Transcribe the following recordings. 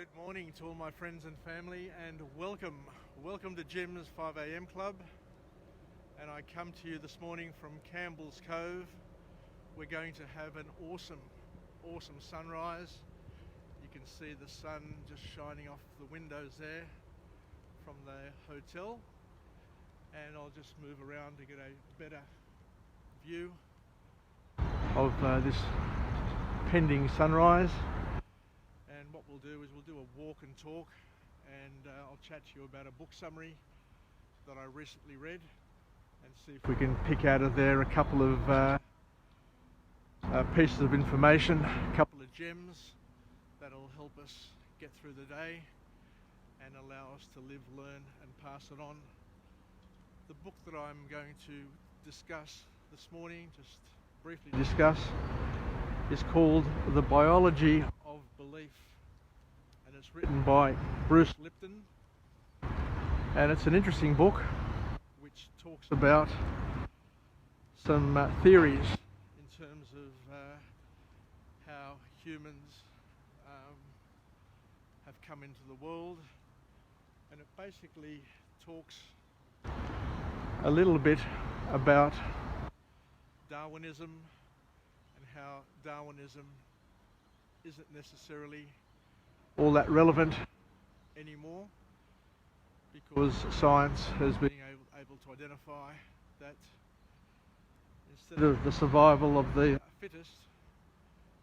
Good morning to all my friends and family, and welcome to Jim's 5 a.m. Club. And I come to you this morning from Campbell's Cove. We're going to have an awesome sunrise. You can see the sun just shining off the windows there from the hotel, and I'll just move around to get a better view of this pending sunrise. And what we'll do is we'll do a walk and talk, and I'll chat to you about a book summary that I recently read and see if we can pick out of there a couple of pieces of information, a couple of gems that'll help us get through the day and allow us to live, learn and pass it on. The book that I'm going to discuss this morning, just briefly discuss, is called The Biology of Belief, and it's written by Bruce Lipton, and it's an interesting book which talks about some theories in terms of how humans have come into the world, and it basically talks a little bit about Darwinism and how Darwinism isn't necessarily all that relevant anymore, because science has been able to identify that instead of the survival of the fittest,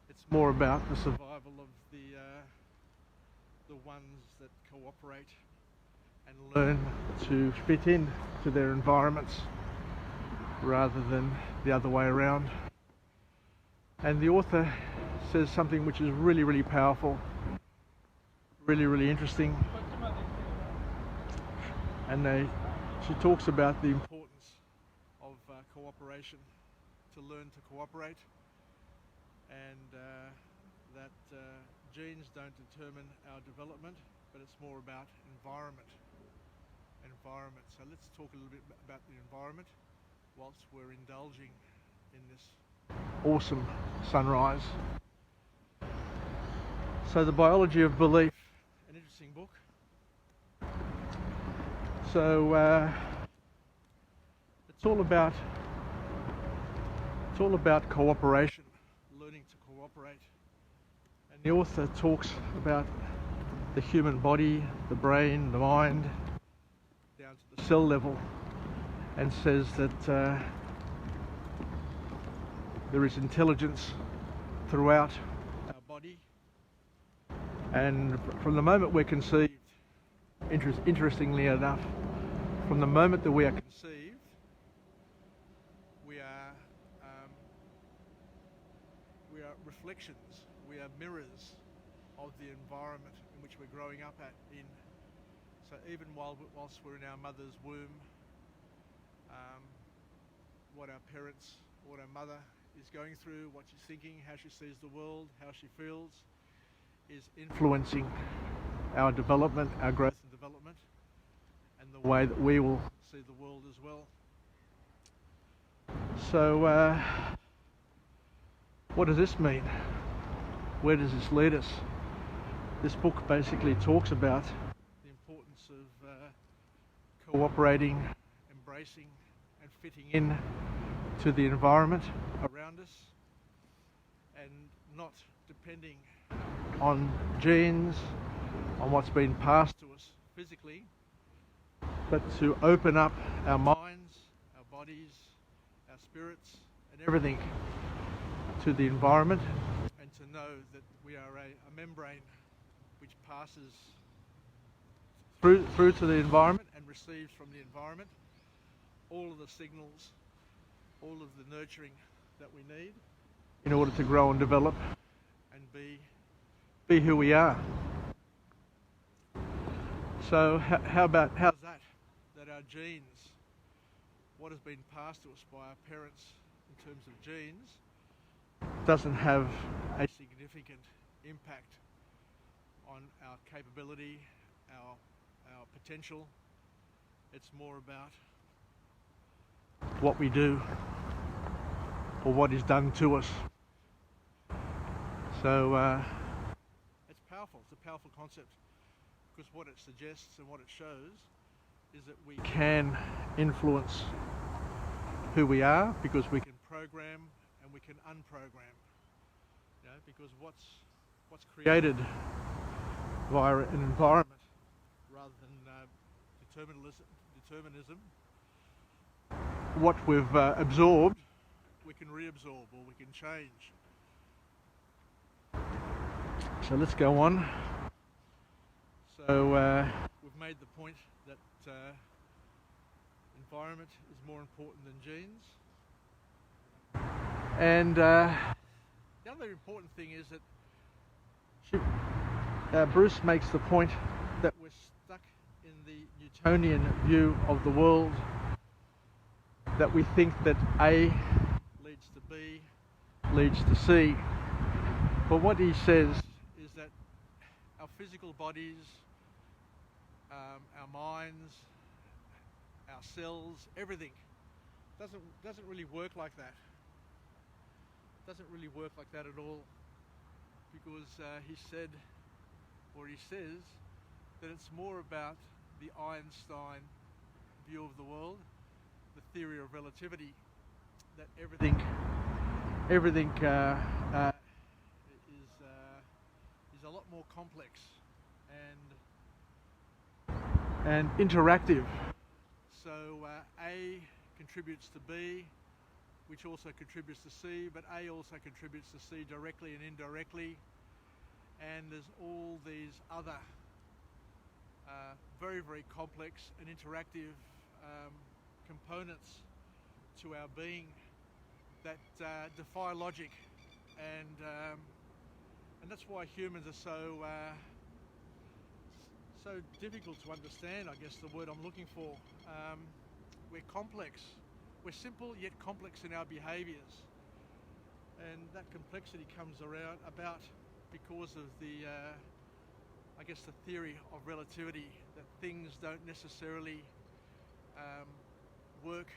it's more about the survival of the ones that cooperate and learn to fit in to their environments rather than the other way around. And the author says something which is really powerful, really interesting, and she talks about the importance of cooperation, to learn to cooperate, and that genes don't determine our development, but it's more about environment. So let's talk a little bit about the environment whilst we're indulging in this awesome sunrise. So The Biology of Belief, an interesting book. So it's all about cooperation, learning to cooperate. And the author talks about the human body, the brain, the mind, down to the cell level, and says that there is intelligence throughout our body, and from the moment we're conceived, interestingly enough, from the moment that we are conceived, we are reflections, we are mirrors of the environment in which we're growing up in. So even whilst we're in our mother's womb, what our parents, what our mother is going through, what she's thinking, how she sees the world, how she feels, is influencing our development, our growth and development, and the way that we will see the world as well. So what does this mean? Where does this lead us? This book basically talks about the importance of cooperating, embracing and fitting in to the environment around us, and not depending on genes, on what's been passed to us physically, but to open up our minds, our bodies, our spirits and everything to the environment, and to know that we are a membrane which passes through to the environment and receives from the environment all of the signals, all of the nurturing that we need in order to grow and develop and be who we are. So how's that our genes, what has been passed to us by our parents in terms of genes, doesn't have a significant impact on our capability, our potential. It's more about what we do or what is done to us. So it's powerful. It's a powerful concept because what it suggests and what it shows is that we can influence who we are, because we can program and we can unprogram. You know, because what's created via an environment rather than determinism, what we've absorbed, we can reabsorb or we can change. So let's go on. So we've made the point that environment is more important than genes. And the other important thing is that Bruce makes the point that we're stuck in the Newtonian view of the world, that we think that A leads to B, leads to C. But what he says is that our physical bodies, our minds, our cells, everything doesn't really work like that. Doesn't really work like that at all, because he said, or he says, that it's more about the Einstein view of the world, the theory of relativity, that everything is a lot more complex and interactive. So A contributes to B, which also contributes to C, but A also contributes to C directly and indirectly. And there's all these other very, very complex and interactive components to our being that defy logic, and that's why humans are so difficult to understand. I guess the word I'm looking for. We're complex. We're simple yet complex in our behaviours, and that complexity comes about because of the I guess the theory of relativity, that things don't necessarily work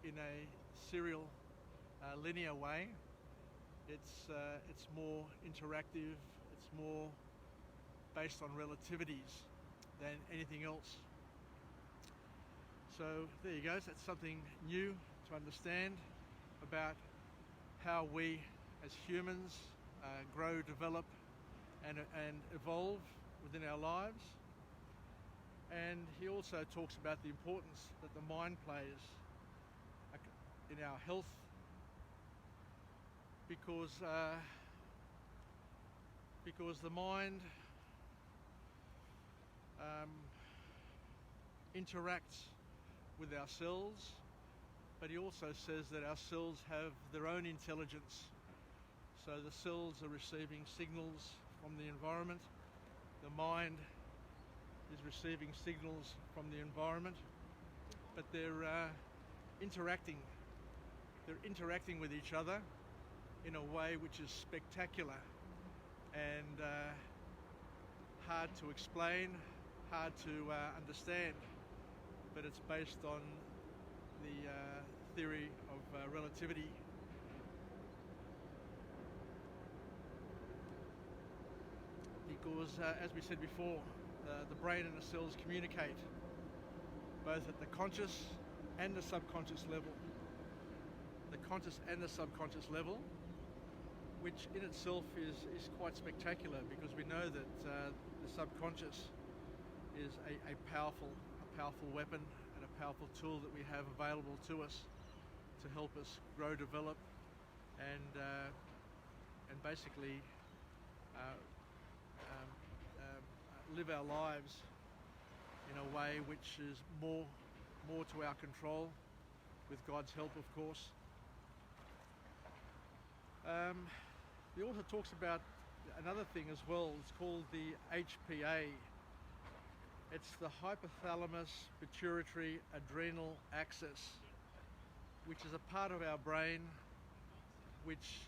in a serial linear way. It's more interactive, it's more based on relativities than anything else. So there you go, so that's something new to understand about how we as humans grow, develop and evolve within our lives. And he also talks about the importance that the mind plays in our health, because the mind interacts with our cells, but he also says that our cells have their own intelligence. So the cells are receiving signals from the environment, the mind is receiving signals from the environment, but they're interacting with each other in a way which is spectacular and hard to explain, hard to understand, but it's based on the theory of relativity. Because as we said before, the brain and the cells communicate both at the conscious and the subconscious level. The conscious and the subconscious level, which in itself is quite spectacular, because we know that the subconscious is a powerful weapon and a powerful tool that we have available to us to help us grow, develop, and basically live our lives in a way which is more to our control, with God's help, of course. The author talks about another thing as well. It's called the HPA. It's the hypothalamus pituitary adrenal axis, which is a part of our brain which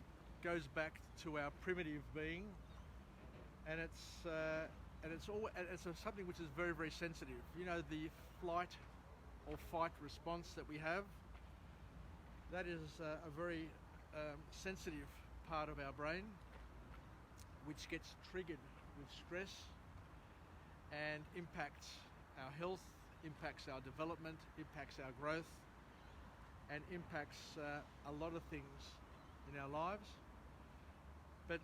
goes back to our primitive being, and it's something which is very, very sensitive. You know, the flight or fight response that we have, that is a very sensitive part of our brain, which gets triggered with stress and impacts our health, impacts our development, impacts our growth, and impacts a lot of things in our lives. But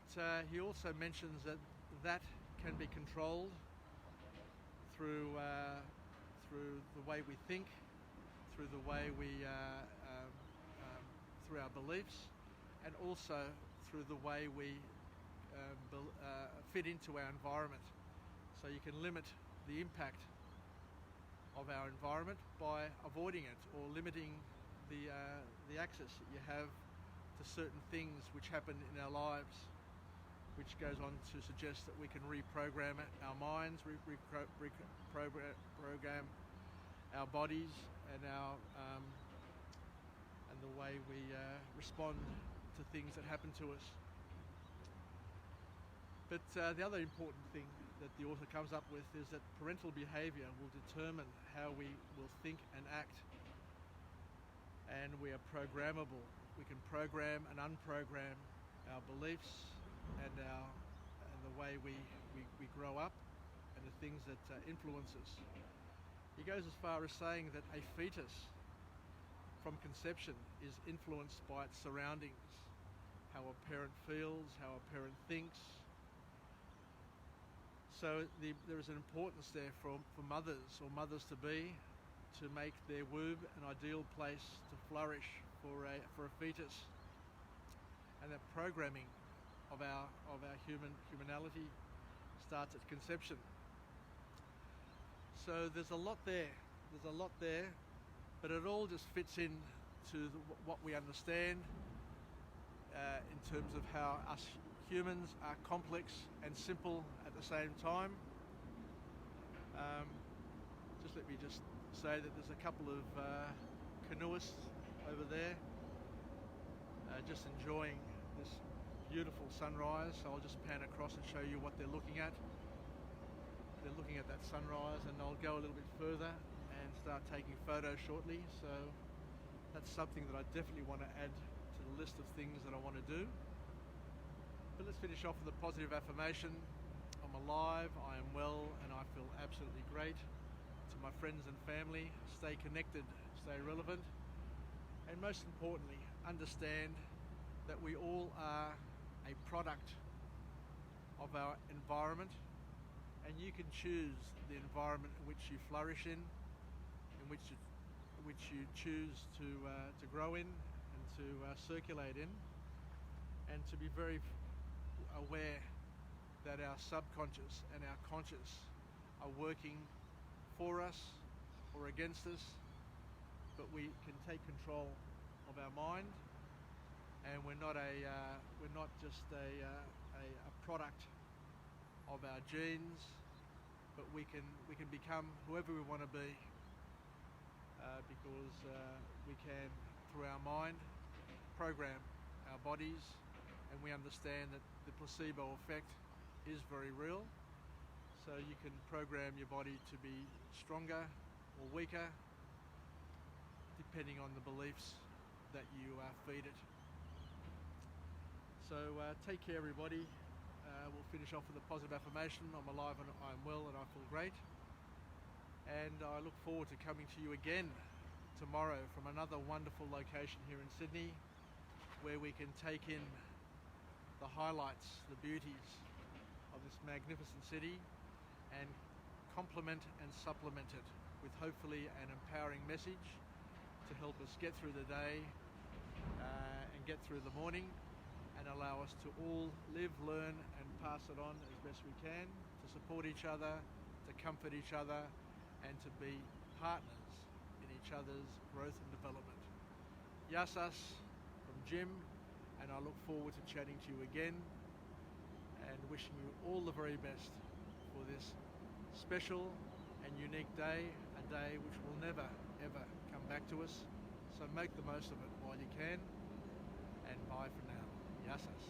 he also mentions that can be controlled through the way we think, through the way we through our beliefs, and also through the way we fit into our environment. So you can limit the impact of our environment by avoiding it or limiting the access that you have to certain things which happen in our lives, which goes on to suggest that we can reprogram our minds, program our bodies and and the way we respond to things that happen to us. But the other important thing that the author comes up with is that parental behaviour will determine how we will think and act, and we are programmable. We can program and unprogram our beliefs and the way we grow up and the things that influence us. He goes as far as saying that a fetus from conception is influenced by its surroundings, how a parent feels, how a parent thinks. So there is an importance there for mothers or mothers-to-be to make their womb an ideal place to flourish for a fetus, and that programming of our humanity starts at conception. So there's a lot there. But it all just fits in to what we understand in terms of how us humans are complex and simple at the same time. Let me say that there's a couple of canoeists over there just enjoying this beautiful sunrise. So I'll just pan across and show you what they're looking at. They're looking at that sunrise, and I'll go a little bit further and start taking photos shortly. So that's something that I definitely want to add to the list of things that I want to do. But let's finish off with a positive affirmation. I'm alive, I am well, and I feel absolutely great. To my friends and family, stay connected, stay relevant, and most importantly, understand that we all are a product of our environment, and you can choose the environment in which you flourish in which you choose to grow in and to circulate in, and to be very aware that our subconscious and our conscious are working for us or against us, but we can take control of our mind, and we're not just a product of our genes, but we can become whoever we want to be, because we can, through our mind, program our bodies, and we understand that the placebo effect is very real. So you can program your body to be stronger or weaker depending on the beliefs that you feed it. So take care, everybody. We'll finish off with a positive affirmation. I'm alive and I'm well and I feel great. And I look forward to coming to you again tomorrow from another wonderful location here in Sydney, where we can take in the highlights, the beauties of this magnificent city, and complement and supplement it with hopefully an empowering message to help us get through the day and get through the morning, and allow us to all live, learn and pass it on as best we can, to support each other, to comfort each other, and to be partners in each other's growth and development. Yasas from Jim, and I look forward to chatting to you again and wishing you all the very best for this special and unique day, a day which will never ever come back to us. So make the most of it while you can, and bye for now. Yasas.